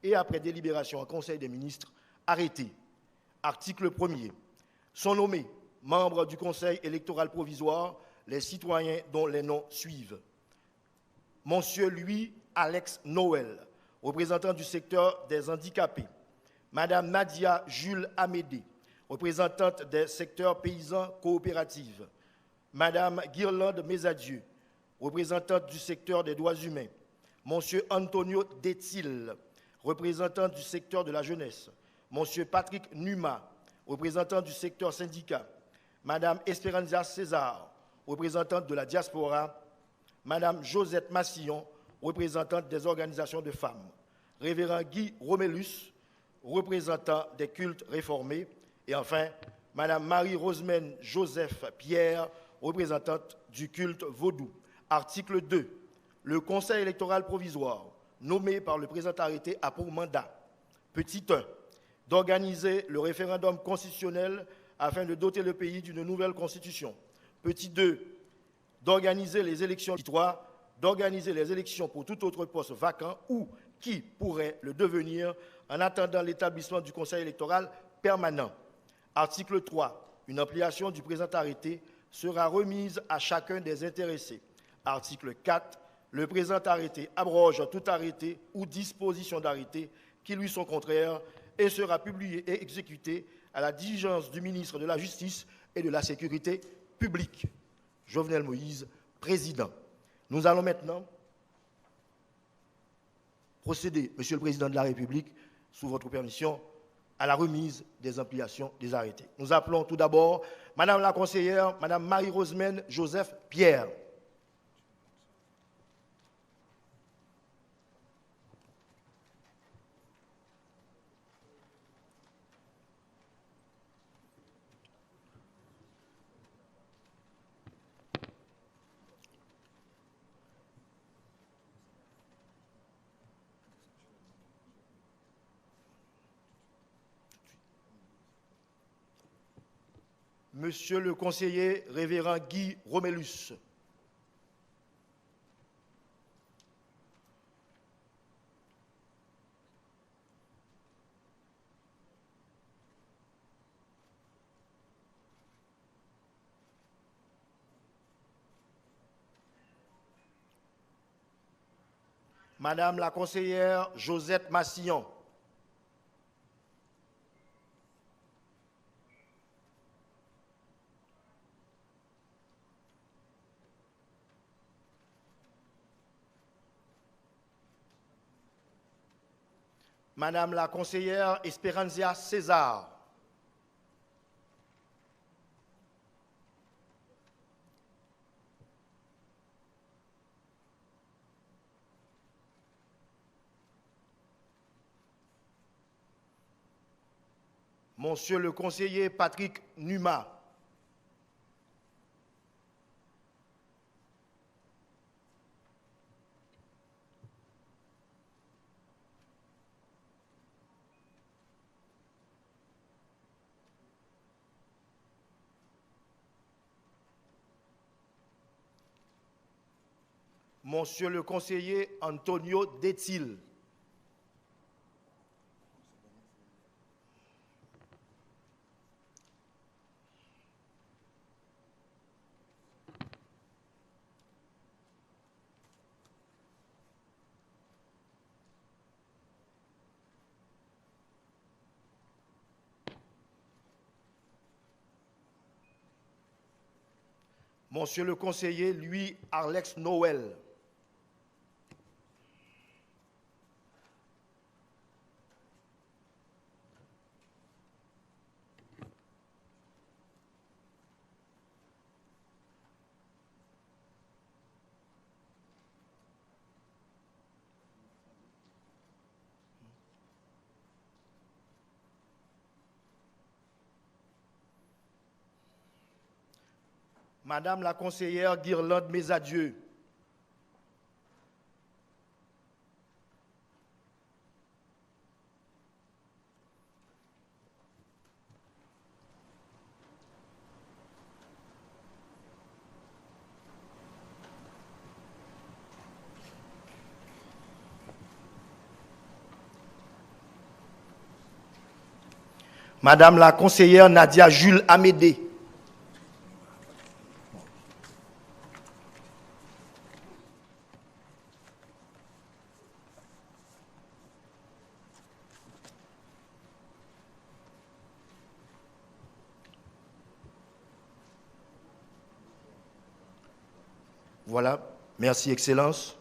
et après délibération en Conseil des ministres, arrêtés. Article 1er. Sont nommés membres du Conseil électoral provisoire les citoyens dont les noms suivent. Monsieur Louis-Alex Noël, représentant du secteur des handicapés. Madame Nadia Jules Amédée, représentante des secteurs paysans coopératifs. Madame Guirlande Mesadieu, représentante du secteur des droits humains. Monsieur Antonio Detil, représentant du secteur de la jeunesse. Monsieur Patrick Numa, représentant du secteur syndicat. Madame Esperanza César, représentante de la diaspora. Madame Josette Massillon, représentante des organisations de femmes. Révérend Guy Romélus, représentant des cultes réformés. Et enfin, Madame Marie-Rosemène Joseph Pierre, représentante du culte vaudou. Article 2. Le Conseil électoral provisoire, nommé par le présent arrêté, a pour mandat, petit 1, d'organiser le référendum constitutionnel afin de doter le pays d'une nouvelle constitution. Petit 2, d'organiser les élections. Petit 3, d'organiser les élections pour tout autre poste vacant ou qui pourrait le devenir en attendant l'établissement du Conseil électoral permanent. Article 3. Une ampliation du présent arrêté sera remise à chacun des intéressés. Article 4. Le présent arrêté abroge tout arrêté ou disposition d'arrêté qui lui sont contraires et sera publié et exécuté à la diligence du ministre de la Justice et de la Sécurité publique. Jovenel Moïse, président. Nous allons maintenant procéder, Monsieur le Président de la République, sous votre permission, à la remise des ampliations des arrêtés. Nous appelons tout d'abord Madame la conseillère, Madame Marie-Rosemène Joseph Pierre. Monsieur le conseiller révérend Guy Romélus. Madame la conseillère Josette Massillon. Madame la conseillère Esperanza César. Monsieur le conseiller Patrick Numa. Monsieur le conseiller Antonio Detil. Monsieur le conseiller Louis-Alex Noël. Madame la conseillère Guirlande Mesadieu. Madame la conseillère Nadia Jules Amédée. Voilà, merci Excellence.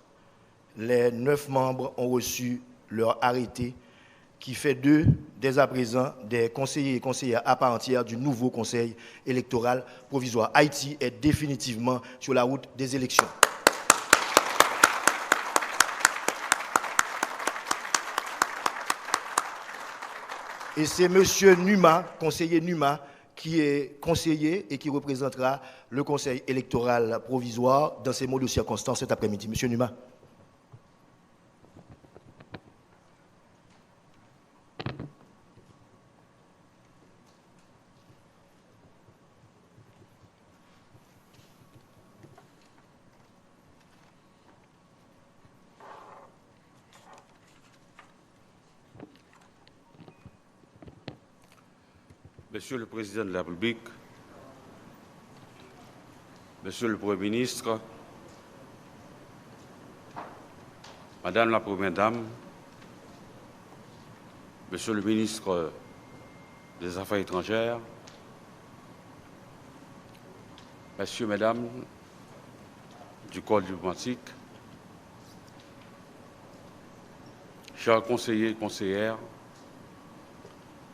Les 9 membres ont reçu leur arrêté qui fait d'eux, dès à présent, des conseillers et conseillères à part entière du nouveau Conseil électoral provisoire. Haïti est définitivement sur la route des élections. Et c'est M. Numa, conseiller Numa, qui est conseiller et qui représentera le Conseil électoral provisoire dans ces mots de circonstance cet après-midi. M. Numa. Monsieur le Président de la République, Monsieur le Premier ministre, Madame la Première Dame, Monsieur le ministre des Affaires étrangères, Messieurs, Mesdames du corps diplomatique, chers conseillers et conseillères,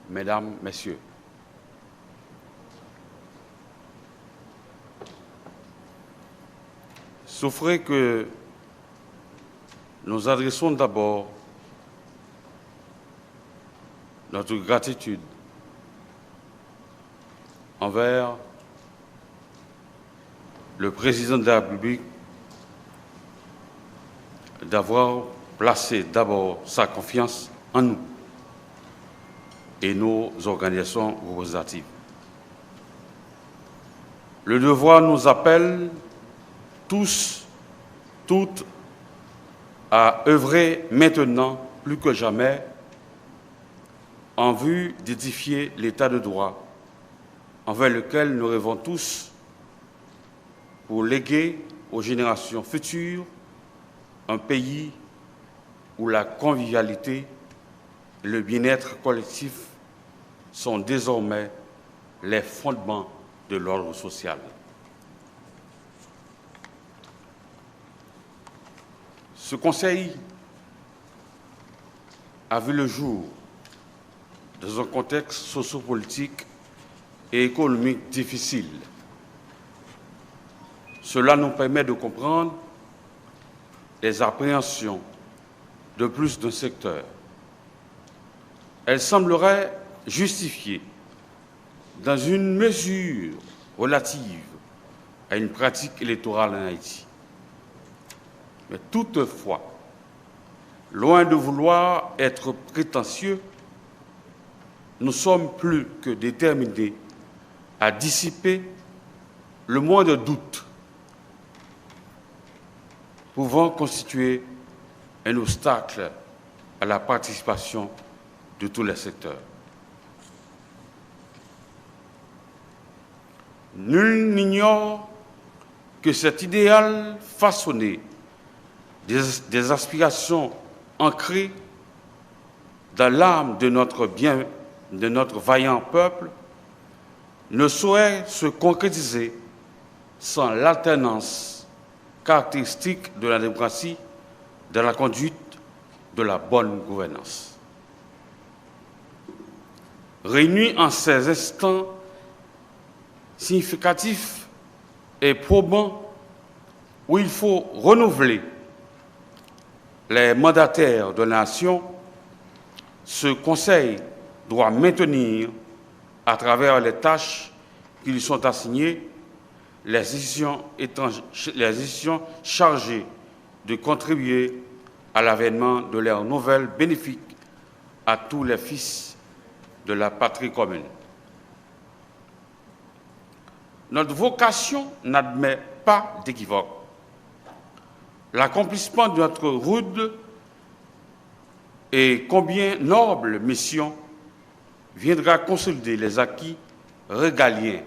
Mesdames, Messieurs, souffrez que nous adressons d'abord notre gratitude envers le Président de la République d'avoir placé d'abord sa confiance en nous et nos organisations représentatives. Le devoir nous appelle tous, toutes, à œuvrer maintenant plus que jamais en vue d'édifier l'état de droit envers lequel nous rêvons tous pour léguer aux générations futures un pays où la convivialité et le bien-être collectif sont désormais les fondements de l'ordre social. Ce Conseil a vu le jour dans un contexte sociopolitique et économique difficile. Cela nous permet de comprendre les appréhensions de plus d'un secteur. Elle semblerait justifiée dans une mesure relative à une pratique électorale en Haïti. Mais toutefois, loin de vouloir être prétentieux, nous sommes plus que déterminés à dissiper le moindre doute pouvant constituer un obstacle à la participation de tous les secteurs. Nul n'ignore que cet idéal façonné des aspirations ancrées dans l'âme de notre vaillant peuple ne saurait se concrétiser sans l'alternance caractéristique de la démocratie dans la conduite de la bonne gouvernance. Réunis en ces instants significatifs et probants où il faut renouveler les mandataires de la nation, ce Conseil doit maintenir, à travers les tâches qui lui sont assignées, les institutions chargées de contribuer à l'avènement de l'ère nouvelle bénéfique à tous les fils de la patrie commune. Notre vocation n'admet pas d'équivoque. L'accomplissement de notre rude et combien noble mission viendra consolider les acquis régaliens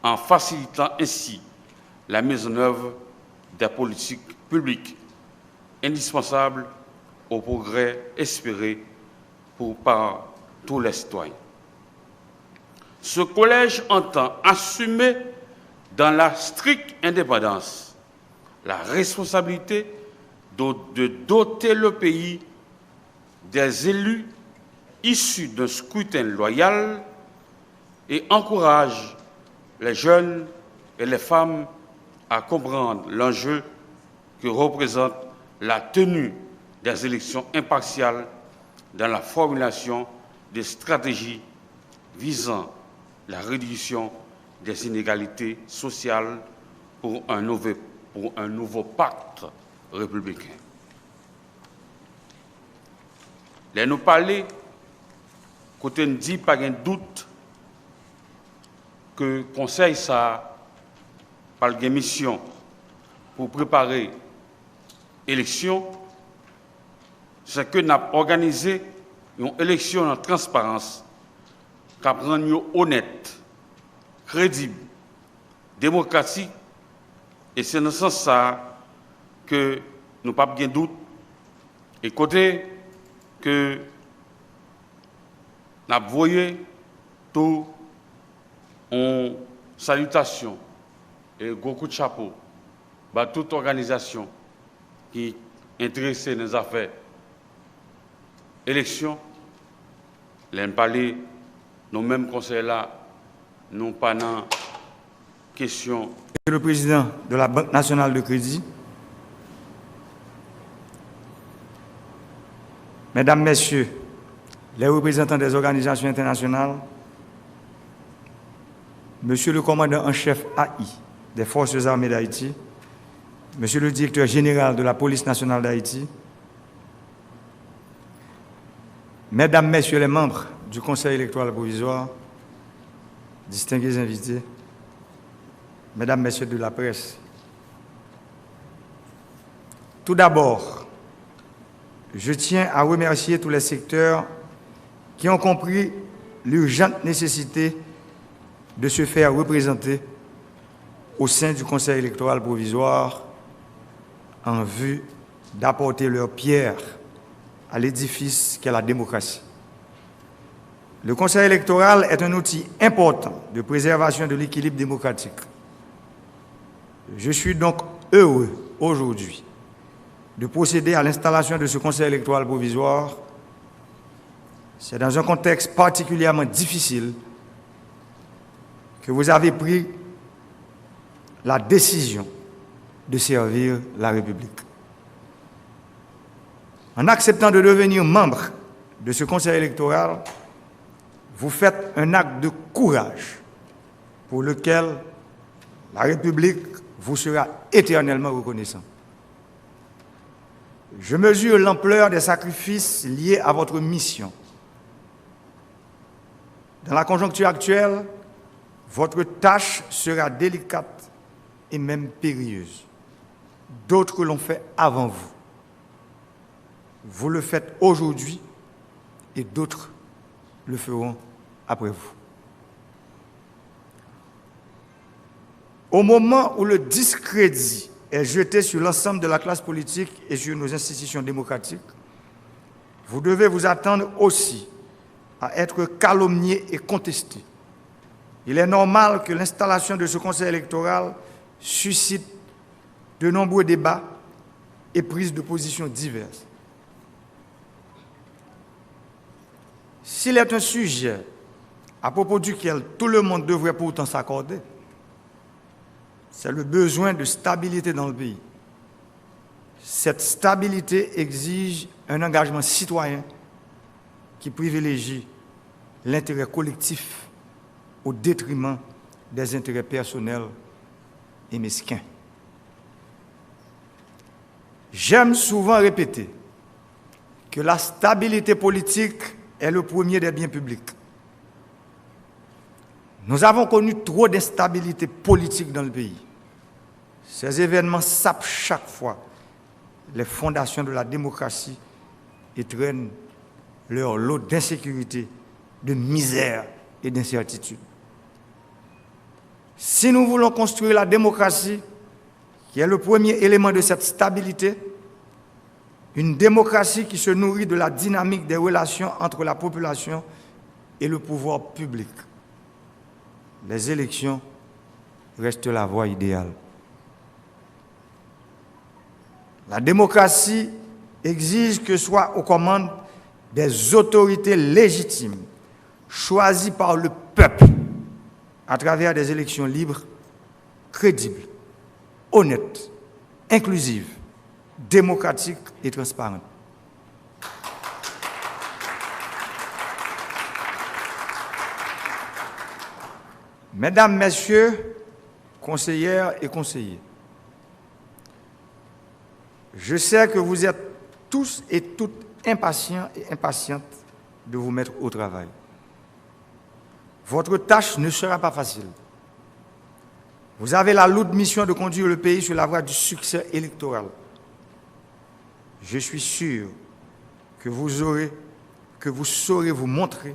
en facilitant ainsi la mise en œuvre des politiques publiques indispensables au progrès espéré par tous les citoyens. Ce collège entend assumer dans la stricte indépendance la responsabilité de doter le pays des élus issus d'un scrutin loyal et encourage les jeunes et les femmes à comprendre l'enjeu que représente la tenue des élections impartiales dans la formulation des stratégies visant la réduction des inégalités sociales pour un nouveau pacte républicain. Les nous parler, côté nous dit pas de doute que le Conseil ça par une mission pour préparer l'élection, c'est que nous avons organisé une élection en transparence qui rend honnête, crédible, démocratique, et c'est dans ce sens que nous n'avons pas de doute. Et côté que nous avons vu tout en salutation et gros coup de chapeau à toute organisation qui est intéressée dans les affaires élections. Les parler, nos mêmes conseils là, nous pas dans question. Monsieur le Président de la Banque nationale de crédit, Mesdames, Messieurs, les représentants des organisations internationales, Monsieur le commandant en chef AI des Forces armées d'Haïti, Monsieur le directeur général de la Police nationale d'Haïti, Mesdames, Messieurs les membres du Conseil électoral provisoire, distingués invités, Mesdames, Messieurs de la presse, tout d'abord, je tiens à remercier tous les secteurs qui ont compris l'urgente nécessité de se faire représenter au sein du Conseil électoral provisoire en vue d'apporter leur pierre à l'édifice qu'est la démocratie. Le Conseil électoral est un outil important de préservation de l'équilibre démocratique. Je suis donc heureux aujourd'hui de procéder à l'installation de ce Conseil électoral provisoire. C'est dans un contexte particulièrement difficile que vous avez pris la décision de servir la République. En acceptant de devenir membre de ce Conseil électoral, vous faites un acte de courage pour lequel la République vous sera éternellement reconnaissante. Je mesure l'ampleur des sacrifices liés à votre mission. Dans la conjoncture actuelle, votre tâche sera délicate et même périlleuse. D'autres l'ont fait avant vous. Vous le faites aujourd'hui et d'autres le feront après vous. Au moment où le discrédit est jeté sur l'ensemble de la classe politique et sur nos institutions démocratiques, vous devez vous attendre aussi à être calomnié et contesté. Il est normal que l'installation de ce Conseil électoral suscite de nombreux débats et prises de position diverses. S'il est un sujet à propos duquel tout le monde devrait pourtant s'accorder, c'est le besoin de stabilité dans le pays. Cette stabilité exige un engagement citoyen qui privilégie l'intérêt collectif au détriment des intérêts personnels et mesquins. J'aime souvent répéter que la stabilité politique est le premier des biens publics. Nous avons connu trop d'instabilité politique dans le pays. Ces événements sapent chaque fois les fondations de la démocratie et traînent leur lot d'insécurité de misère et d'incertitude. Si nous voulons construire la démocratie, qui est le premier élément de cette stabilité, une démocratie qui se nourrit de la dynamique des relations entre la population et le pouvoir public, les élections restent la voie idéale. La démocratie exige que soient aux commandes des autorités légitimes, choisies par le peuple, à travers des élections libres, crédibles, honnêtes, inclusives, démocratiques et transparentes. Mesdames, Messieurs, conseillères et conseillers, je sais que vous êtes tous et toutes impatients et impatientes de vous mettre au travail. Votre tâche ne sera pas facile. Vous avez la lourde mission de conduire le pays sur la voie du succès électoral. Je suis sûr que vous saurez vous montrer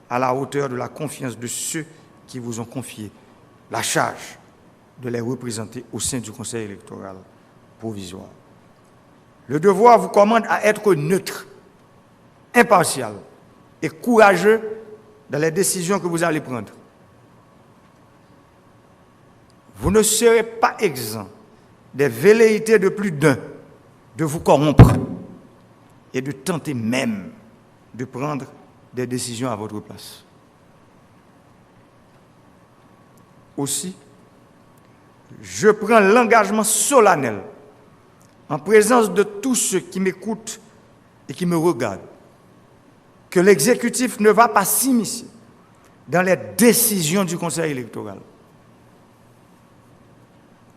à la hauteur de la confiance de ceux qui vous ont confié la charge de les représenter au sein du Conseil électoral provisoire. Le devoir vous commande à être neutre, impartial et courageux dans les décisions que vous allez prendre. Vous ne serez pas exempt des velléités de plus d'un de vous corrompre et de tenter même de prendre des décisions à votre place. Aussi, je prends l'engagement solennel, en présence de tous ceux qui m'écoutent et qui me regardent, que l'exécutif ne va pas s'immiscer dans les décisions du Conseil électoral.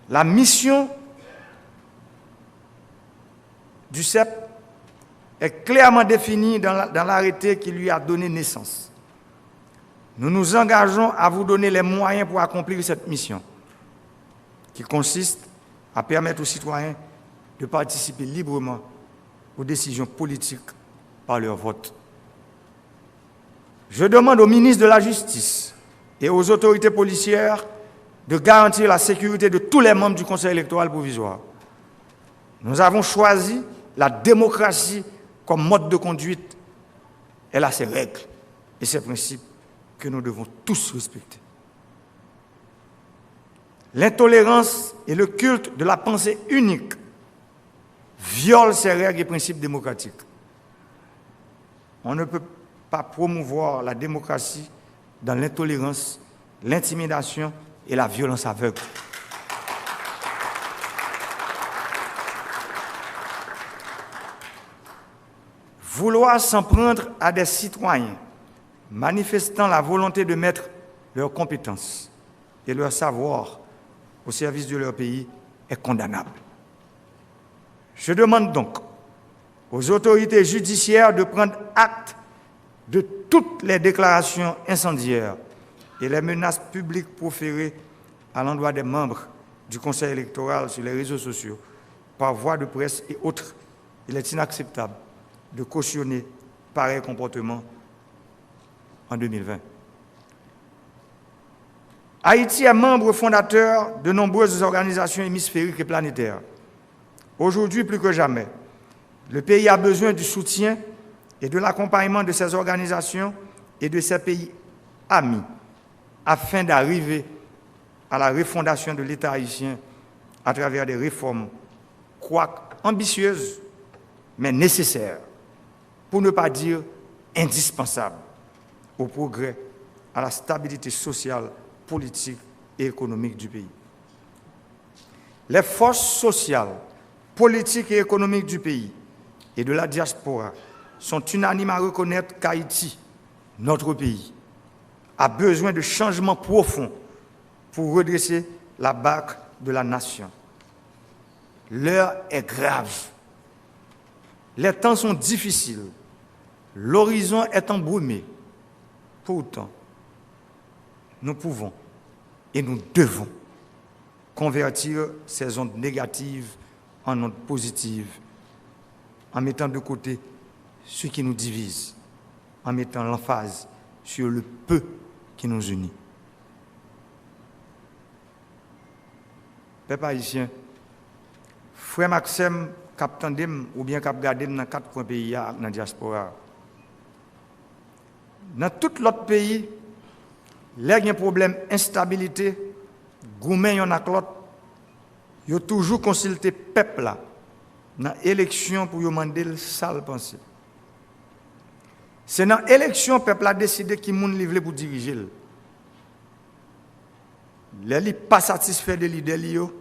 La mission du CEP est clairement définie dans l'arrêté qui lui a donné naissance. Nous nous engageons à vous donner les moyens pour accomplir cette mission, qui consiste à permettre aux citoyens de participer librement aux décisions politiques par leur vote. Je demande au ministre de la Justice et aux autorités policières de garantir la sécurité de tous les membres du Conseil électoral provisoire. Nous avons choisi la démocratie comme mode de conduite. Elle a ses règles et ses principes que nous devons tous respecter. L'intolérance et le culte de la pensée unique violent ces règles et principes démocratiques. On ne peut pas promouvoir la démocratie dans l'intolérance, l'intimidation et la violence aveugle. Vouloir s'en prendre à des citoyens manifestant la volonté de mettre leurs compétences et leur savoir au service de leur pays est condamnable. Je demande donc aux autorités judiciaires de prendre acte de toutes les déclarations incendiaires et les menaces publiques proférées à l'endroit des membres du Conseil électoral sur les réseaux sociaux, par voie de presse et autres. Il est inacceptable de cautionner pareil comportement en 2020. Haïti est membre fondateur de nombreuses organisations hémisphériques et planétaires. Aujourd'hui, plus que jamais, le pays a besoin du soutien et de l'accompagnement de ces organisations et de ces pays amis afin d'arriver à la refondation de l'État haïtien à travers des réformes, quoique ambitieuses, mais nécessaires, pour ne pas dire indispensables, au progrès, à la stabilité sociale, politique et économique du pays. Les forces sociales, politiques et économiques du pays et de la diaspora sont unanimes à reconnaître qu'Haïti, notre pays, a besoin de changements profonds pour redresser la barque de la nation. L'heure est grave. Les temps sont difficiles. L'horizon est embrumé. Pourtant, nous pouvons et nous devons convertir ces ondes négatives en ondes positives, en mettant de côté ce qui nous divise, en mettant l'emphase sur le peu qui nous unit. Peuple haïtien, frère Maxime, cap tandem ou bien cap gardem dans 4 coins pays dans la diaspora. Dans tout l'autre pays, il y a un problème d'instabilité, goumen yon ak l'autre, yo toujours consulté peuple là dans l'élection pour yo mandel ça le penser. C'est dans l'élection peuple a décidé qui moun livre pour diriger. Les li pas satisfait de leader li yo,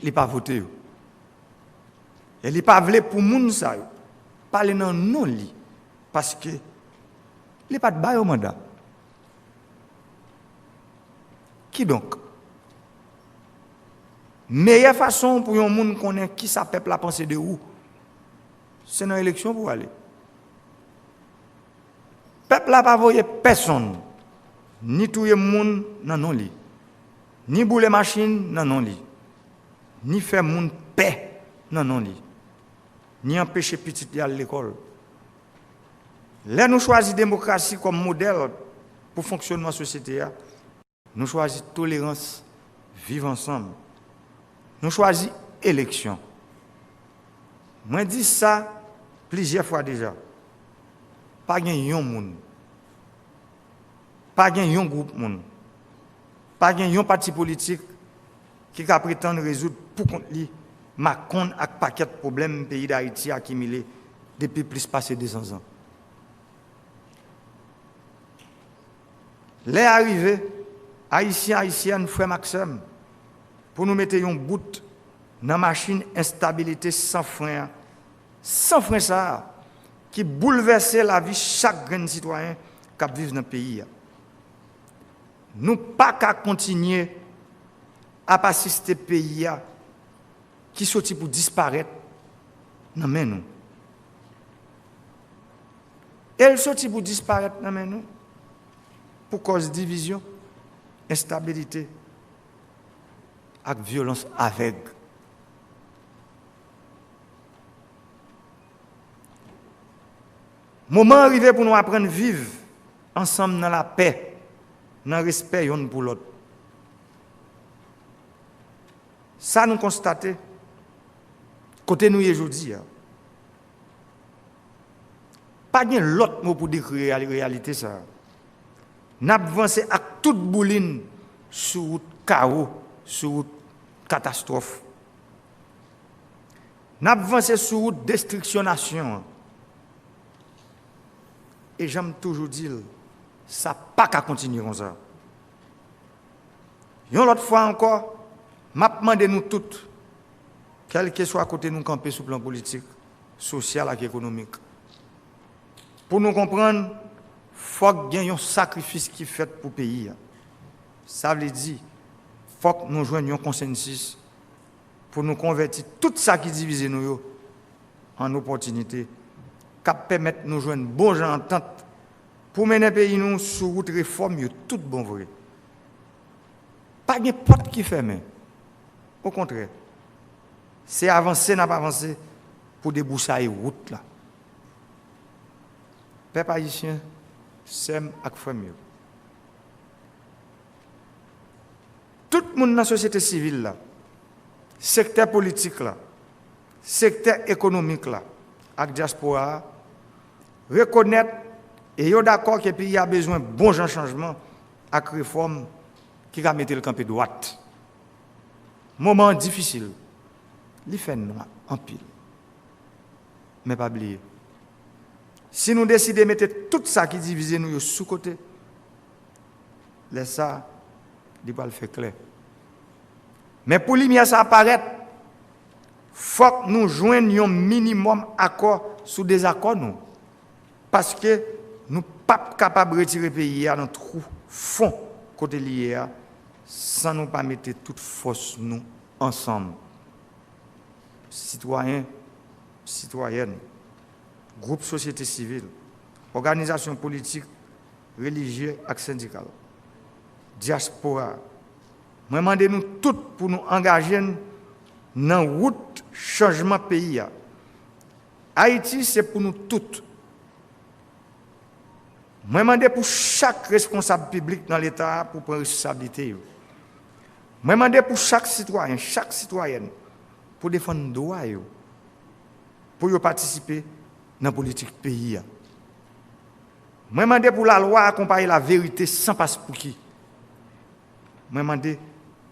li pas voté yo. Et li pas vle pour moun ça yo. Parler nan non li parce que li pas de bail au mandat. Qui donc? Meilleure façon pour un monde connaître qui sa peuple a pensé de où, c'est dans l'élection pour aller. Peuple n'a pas voyé personne, ni tout le monde dans non li, ni boule machine dans non li, ni faire monde paix dans non li, ni empêcher petit y aller à l'école. Là nous choisissons démocratie comme modèle pour fonctionnement de la société. Nous choisissons tolérance, vivre ensemble. Nous choisissons élection. Moi dis ça plusieurs fois déjà. Pas un monde. Pas un groupe monde. Pas un parti politique qui a prétendre résoudre pour contre lui Macron avec paquet de problèmes pays d'Haïti accumulés depuis plus passé 200 ans. Les arrivés Haïtiens, Haïtiennes, frère Maxime, pour nous mettre un bout dans la machine instabilité sans frein ça, qui bouleverse la vie de chaque grand citoyen qui vit dans le pays. Nous ne pouvons pas continuer à assister au pays qui sortit pour disparaître. Non, mais nous. Elle sortit pour disparaître, non, mais nous. Pour cause de division, instabilité et violence aveugle. Moment arrivé pour nous apprendre à vivre ensemble dans la paix, dans le respect l'un pour l'autre. Ça nous constatons, côté nous aujourd'hui. Pas de l'autre mot pour décrire la réalité ça. Nous avancé à toute bouline sur route chaos, sur route catastrophe. Nous avancé sur route destruction nation. Et j'aime toujours dire, ça n'a pas qu'à continuer comme ça. Une autre fois encore, m'a demandé nous toutes, quel que soit côté nous camper sur le plan politique, social et économique. Pour nous comprendre, il faut qu'il y ait un sacrifice qui est fait pour le pays. Ça veut dire, il faut que nous joignions un consensus pour nous convertir tout ça qui divise nous en opportunité, qui permet de nous joindre une bonne entente pour mener le pays nous sur route réforme, tout bon vrai. Pas de porte qui ferme. Au contraire, c'est avancer, n'a pas avancé pour déboucher la route là. Peuple haïtien, s'aime avec famille. Tout le monde dans la société civile là, secteur politique là, secteur économique là, avec diaspora, reconnaître et yo d'accord que le pays a besoin de bons changements avec réforme qui va mettre le campé droite. Moment difficile, il fait noir en pile. Mais pas oublier. Si nous décidons de mettre tout ça qui divise nous sous côté, laisse ça, il va le faire clair. Mais pour lumière ça apparaître, il faut que nous joignions un minimum accord sous des accords nous. Parce que nous ne sommes pas capables de retirer le pays dans notre fond côté lié sans nous pas mettre toute force nous ensemble. Citoyens, citoyennes, groupes société civile, organisations politiques, religieuses et syndicales, diaspora. Moi, demandez-nous toutes pour nous engager dans la route changement pays. Haïti, c'est pour nous toutes. Moi, je demande pour chaque responsable public dans l'État pour prendre responsabilité. Moi, je demande pour chaque citoyen, chaque citoyenne, pour défendre le droit, pour participer dans la politique du pays. Moi, je demande pour la loi accompagner la vérité sans passe pour qui. Moi, je demande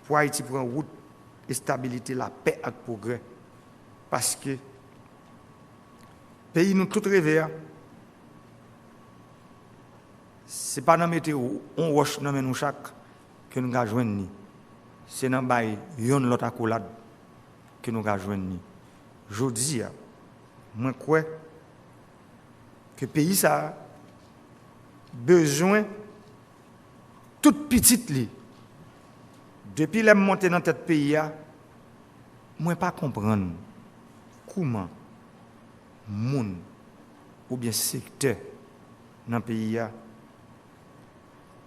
pour Haïti prendre route et stabilité, la paix et le progrès. Parce que le pays nous tout rêvé. Ce n'est pas dans la météo, on roche dans nous chaque que nous avons joindre. C'est dans l'autre accolade que nous avons joindre. Je dis, moi, je crois que le pays a besoin de toute petite li. Depuis les montées dans tête pays, moi, pas comprendre comment moun ou bien secteur dans le pays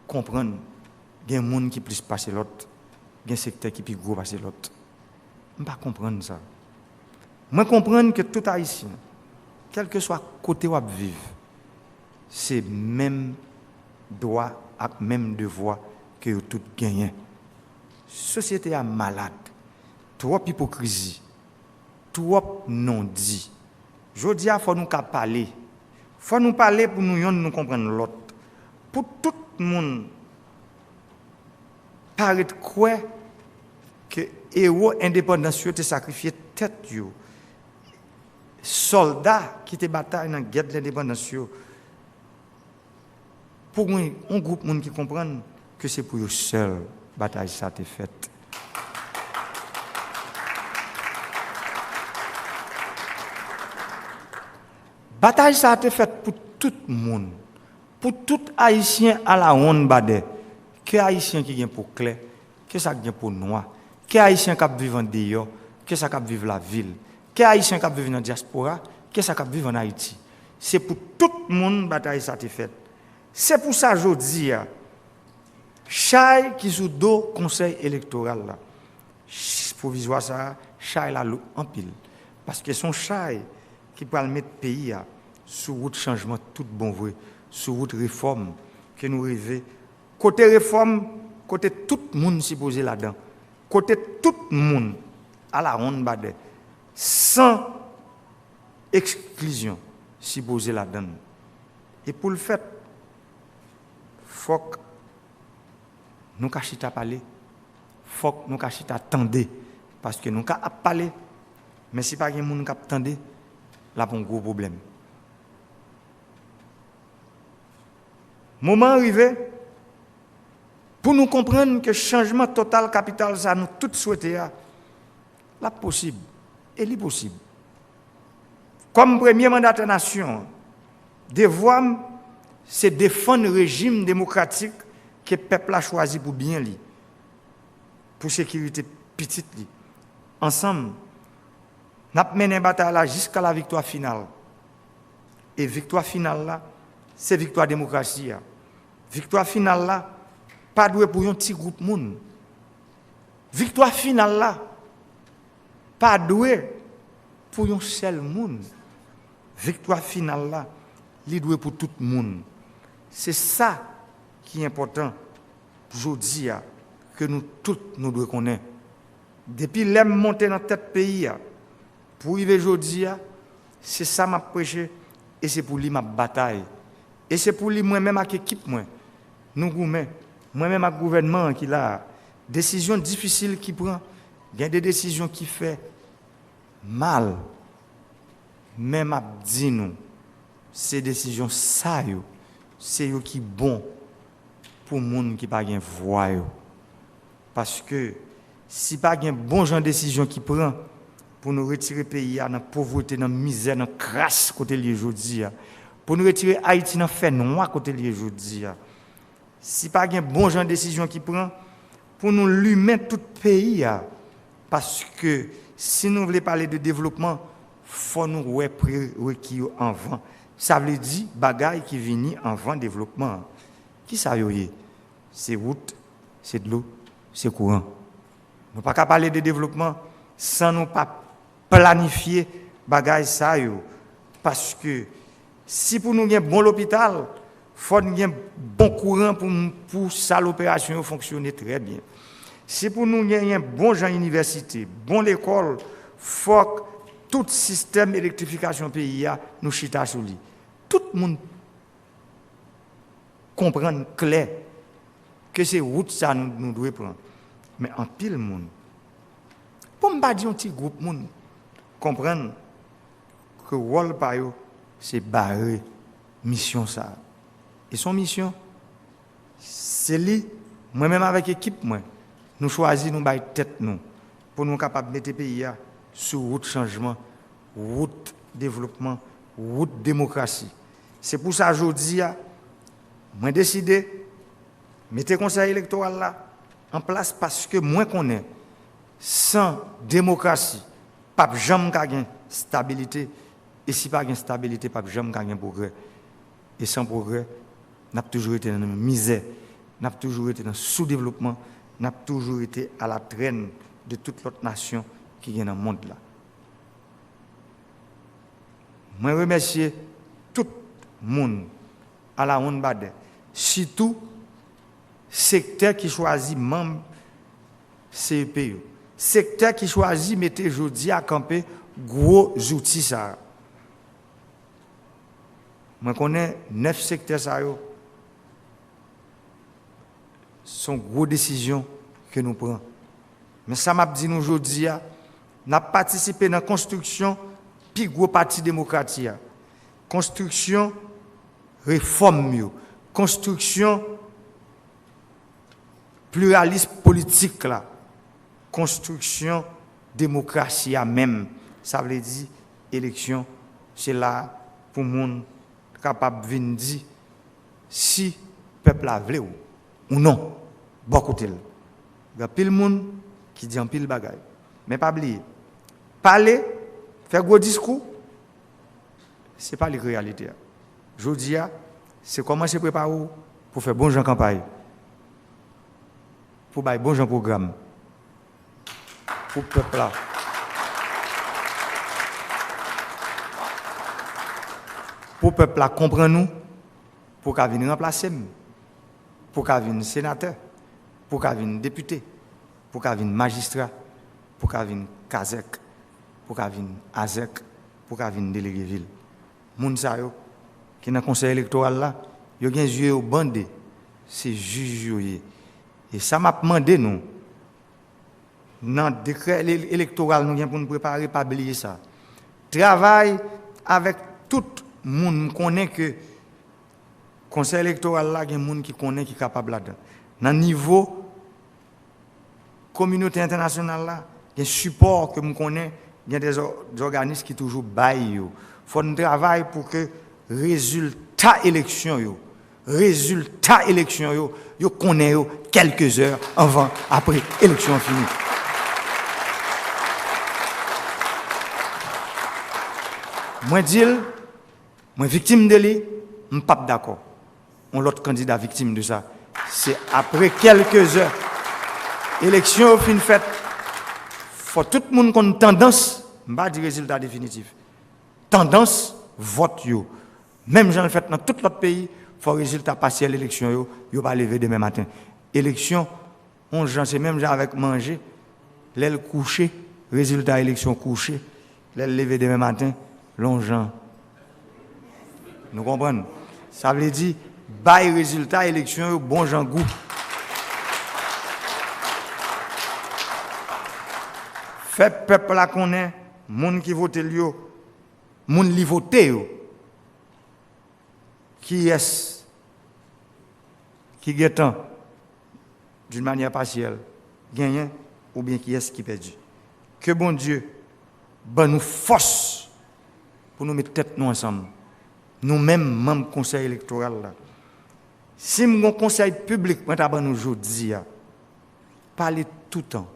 comprendre qu'il y a des gens qui plus passer l'autre, il y a un secteur qui plus gros passer l'autre. Je ne peux pas comprendre ça. Je comprends que tout Haïtien, quel que soit le côté où il vit, c'est le même droit et même devoir que tout gagnent. La société est malade, trop hypocrisie, trop non-dit. Je dis qu'il faut nous parler. Il faut nous parler pour nous comprendre l'autre. Pour tout le monde, paraît quoi que héros indépendants ont sacrifié tête. Soldats qui étaient bataille dans la guerre de l'indépendance. Pour un groupe de monde qui comprend que c'est pour eux seuls bataille ça a été faite. Bataille ça a été faite pour tout le monde. Pour tout Haïtien à la ronde badé, que Haïtien qui vient pour clair, que ça vient pour noir, que Haïtien qui vivent en dehors, que ça qui vivent la ville, que Haïtien qui vivent dans la diaspora, que ça qui vivent en Haïti. C'est pour tout le monde bataille ça a été faite. C'est pour ça que je dis, Chai qui sous dos conseil électoral là, provisoire ça, Chai la en pile, parce que son Chai qui peut mettre le pays sous route changement tout bon vrai. Sur route réforme que nous rêvons. Côté réforme, côté tout le monde s'y poser là-dedans. Côté tout le monde à la ronde badé. Sans exclusion s'y poser là-dedans. Et pour le fait, il faut que nous cachita parler. Il faut que nous cachita attendre. Parce que nous avons parlé. Mais si pas quelqu'un qui attend, là, il y a un gros problème. Moment arrivé pour nous comprendre que le changement total capital, ça nous tous souhaité, là possible, et il possible. Comme premier mandat de la nation, devoir, c'est défendre le régime démocratique que le peuple a choisi pour bien lui, pour sécurité petite lui. Ensemble, nous avons mené la bataille jusqu'à la victoire finale. Et victoire finale là, c'est victoire démocratie. Victoire finale là, pas doué pour un petit groupe monde. Victoire finale là, pas doué pour un seul monde. Victoire finale là, li doué pour tout le monde. C'est ça qui est important aujourd'hui que nous tous nous devons connaître. Depuis l'aime monter dans tête pays pour arriver aujourd'hui, c'est ça m'a prêché et c'est pour lui ma bataille. Et c'est pour lui moi-même avec l'équipe moi. Nous moi-même avec le gouvernement qui a décisions difficiles qui prend, il y a des décisions qui fait mal. Même à dire nous, ces décisions ça c'est eux qui bon pour les gens qui pas gain voix. Parce que si pas gain bon genre de décision qui prend pour nous retirer le pays dans la pauvreté, dans la misère, dans la crasse côté lié aujourd'hui, pour nous retirer Haïti dans le fait noir côté lié aujourd'hui. Si pas gain bon genre de décision qui prend pour nous lui mettre tout le pays, parce que si nous voulons parler de développement, il faut nous prérequis en vent. Ça veut dire bagaille qui vient en vent développement. Qui ça y est? C'est route, c'est de l'eau, c'est courant. Nous ne pouvons pas parler de développement sans nous pas planifier bagaille ça yo. Parce que si pour nous y a bon l'hôpital, faut un bon courant pour ça l'opération fonctionner très bien. Si pour nous gagner un bon genre université, bon l'école, faut que tout système d'électrification pays nous chita sur lui. Tout le monde comprend clair que c'est route ça nous devons prendre. Mais en pile monde. Pour me pas dire un petit groupe monde comprendre que rôle par eux c'est barrer mission ça. Et son mission c'est lui moi-même avec équipe moi nous choisir nous bailler tête nous pour nous capable mettre pays sur route changement, route développement, route démocratie. C'est pour ça aujourd'hui moi décidé mettre le conseil électoral là en place parce que moi connais sans démocratie pas jamais gagner stabilité et si pas gain stabilité pas jamais gagner progrès et sans progrès n'a toujours été dans la misère, n'a toujours été dans le sous-développement, n'a toujours été à la traîne de toute l'autre nation qui est dans le monde là. Je remercie tout le monde à la Ronde Baden, surtout secteur qui choisit membre CEP, secteur qui choisit mettre aujourd'hui à camper gros outils ça. Moi connais 9 secteurs ça sont gros décisions que nous prenons. Mais ça m'a dit nous aujourd'hui n'a participé dans la construction plus gros parti démocratique. Construction réforme, construction pluralisme politique là, construction démocratie même. Ça veut dire élection, c'est là pour monde capable de dire si le peuple a voulu ou non. Bon côté. Il y a pile monde qui dit en pile bagaille. Mais pas oublier. Parler, faire gros discours, ce n'est pas la réalité. Je dis, c'est comment se préparer pour faire bon gens campagne. Pour faire bon gens programme. Pour le peuple là. Pour le peuple là, comprendre-nous, pour qu'il vienne remplacer, pour qu'il vienne sénateur, pour qu'il vienne député, pour qu'il vienne magistrat, pour qu'il vienne Kazek, pour qu'il vienne Azek, pour qu'il vienne délégué ville. Moun sa yo, qui dans le conseil électoral là, yo gen yeux au bandé, c'est juge. Et ça m'a demandé nous, dans le décret électoral, nous pour nous préparer, pas oublier ça. Travail avec tout le monde qui connaît que le conseil électoral là, il y a des gens qui connaît qui est capable là-dedans. Dans le niveau communauté internationale là, il y a un support que nous connaissons, il y a des organismes qui toujours baillent. Il faut un travail pour que résultat élection yo connaît quelques heures avant après élection finie. Moi dis, moi victime de lui, je ne suis pas d'accord. On l'autre candidat victime de ça. C'est après quelques heures élection fin faite. Faut tout le monde qui a une tendance, je ne vais pas dire résultat définitif. Tendance, vote yo. Même j'en fait dans tout l'autre pays, faut résultat partiel l'élection yo, yo pas lever demain matin. Élection, on j'en sais même avec manger, l'aile coucher, résultat élection coucher, l'aile lever demain matin, l'ongeant. Nous comprenons. Ça veut dire bail résultat élection yo bon Jean goût. Fait peuple là connaît, monde qui vote yo, monde li vote yo. Qui est qui gagne d'une manière partielle gagnant ou bien qui est qui perdu. Que bon Dieu ben nous force pour nous mettre tête nous ensemble. Nous-mêmes membres conseil électoral là. Si mon conseil public moi ta ban nous aujourd'hui parler tout le temps.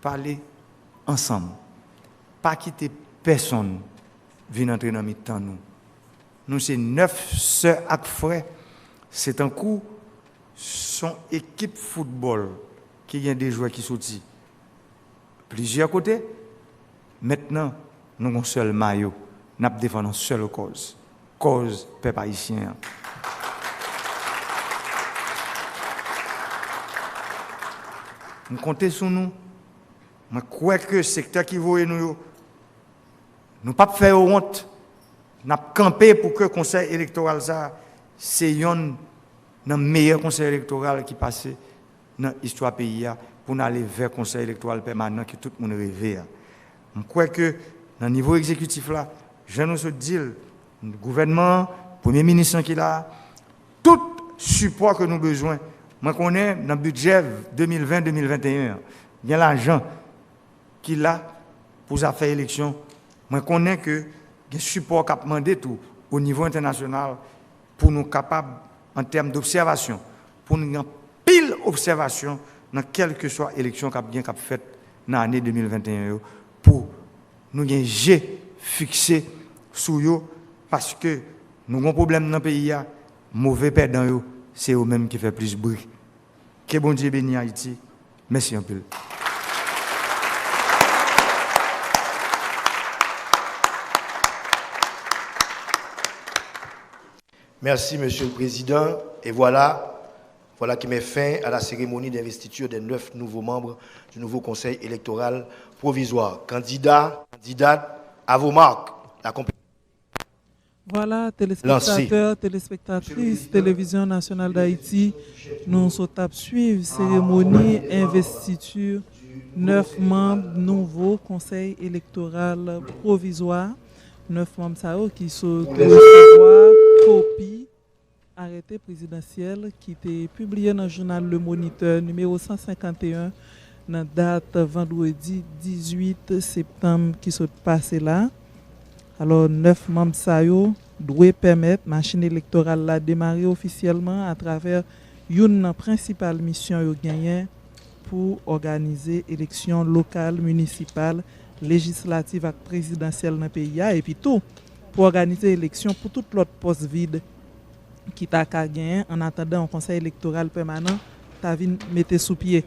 Parler ensemble. Pas quitter personne venir entrer dans mi-temps nous. Nous, c'est 9 sœurs et frères. C'est un coup, son équipe football qui a des joueurs qui sortent. Plusieurs côtés. Maintenant, nous avons un seul maillot. Nous défendons une seule cause. Cause peuple haïtien. nous comptons sur nous. Je crois que le secteur qui voit nous ne pas faire honte. Nous avons campé pour que le conseil électoral, c'est un meilleur conseil électoral qui passe dans l'histoire du pays pour aller vers le conseil électoral permanent que tout le monde rêve. Je crois que dans le niveau exécutif, là, je nous dis, le gouvernement, le Premier ministre qui est là, tout support que nous avons besoin. Je connais dans le budget 2020-2021, il y a l'argent qui est là pour faire élection. Je connais que le support qui a demandé tout au niveau international pour nous capables, en termes d'observation, pour nous avoir pile observation dans quelle que soit l'élection qui a faite dans l'année 2021, pour nous avoir fixé sur eux, parce que nous avons un problème dans le pays, mauvais perdant, c'est eux-mêmes qui font plus de bruit. Que bon Dieu bénisse Haïti. Merci un peu. Merci, Monsieur le Président. Et voilà qui met fin à la cérémonie d'investiture des 9 nouveaux membres du nouveau Conseil électoral provisoire. Candidats, candidates, à vos marques. La Voilà, téléspectateurs, téléspectatrices, Télévision nationale d'Haïti, nous sommes à suivre cérémonie investiture 9 membres nouveaux Conseil électoral provisoire. 9 membres qui sont recevoir copie arrêté présidentiel qui était publié dans le journal Le Moniteur numéro 151 dans date vendredi 18 septembre qui s'est passé là. Alors 9 membres sayo doivent permettre la machine électorale de démarrer officiellement à travers une principale mission yo gagné pour organiser élections locales, municipales, législatives et présidentielles dans le pays et puis tout pour organiser l'élection pour tout l'autre poste vide qui t'a gagné en attendant un conseil électoral permanent t'a vu mettre sous pied.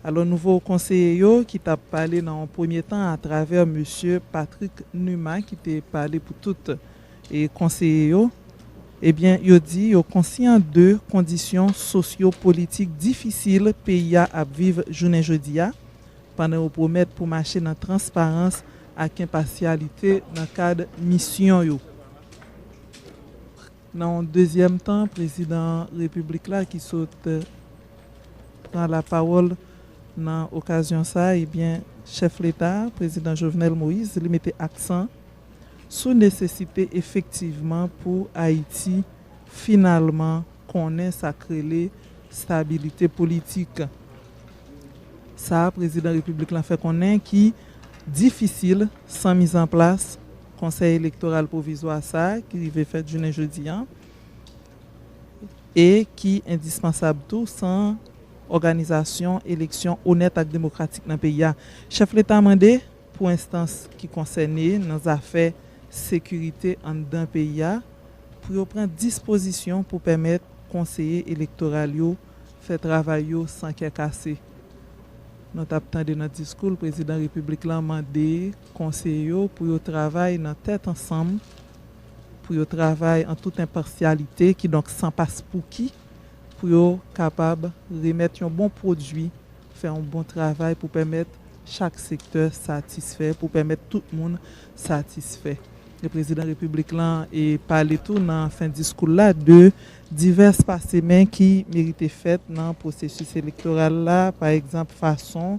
Alors nouveau conseiller qui t'a parlé dans un premier temps à travers monsieur Patrick Numa qui t'a parlé pour toutes et conseillers eh bien il dit yo conscient de conditions socio-politiques difficiles pays à vivre journée jeudi pendant au promettre pour marcher dans transparence avec impartialité dans le cadre mission yo. Dans le deuxième temps, le président de la République là, qui saute prend la parole dans l'occasion ça, eh bien, chef de l'État, président Jovenel Moïse, il mettait accent sur la nécessité effectivement pour Haïti finalement connaître sa créée stabilité politique. Ça, le président de la République l'a fait connaître qui difficile sans mise en place conseil électoral provisoire ça qui va faire jeudi et qui est indispensable tout sans organisation élection honnête et démocratique dans le pays. Chef l'État a demandé pour instance qui concerne nos affaires sécurité en dans le pays pour prendre disposition pour permettre conseillers électoraux faire travail sans qu'il cassé. Nous avons de notre discours, le président de la République a demandé conseillers pour travailler dans tête ensemble, pour travailler en toute impartialité, qui donc sans passe pour qui, pour capable de remettre un bon produit, faire un bon travail pour permettre chaque secteur satisfait, pour permettre tout le monde satisfait. Le président de la République a parlé tout dans la fin du discours là de diverses passements qui méritaient faites dans le processus électoral là, par exemple façon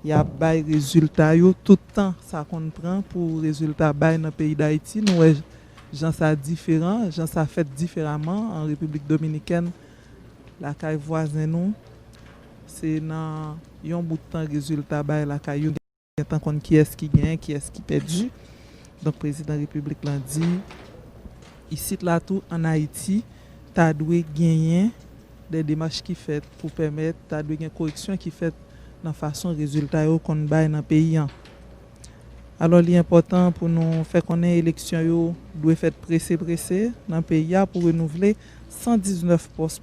il y a des résultats tout le temps ça qu'on prend pour résultats dans le pays d'Haïti nous gens ça différent, gens ça fait différemment en République dominicaine la caille voisin nous c'est dans un bout de temps résultat bail la caille tant qu'on qui est-ce qui gagne, qui est-ce qui perdu. Donc, le président de la République l'a dit, ici, là, tout en Haïti, tu as dû gagner des démarches qui fait pour permettre, tu as dû gagner une correction qui fait dans la façon résultat qu'on baille dans le pays. Alors, l'important pour nous faire connaître l'élection doit être pressé dans le pays pour renouveler 119 postes.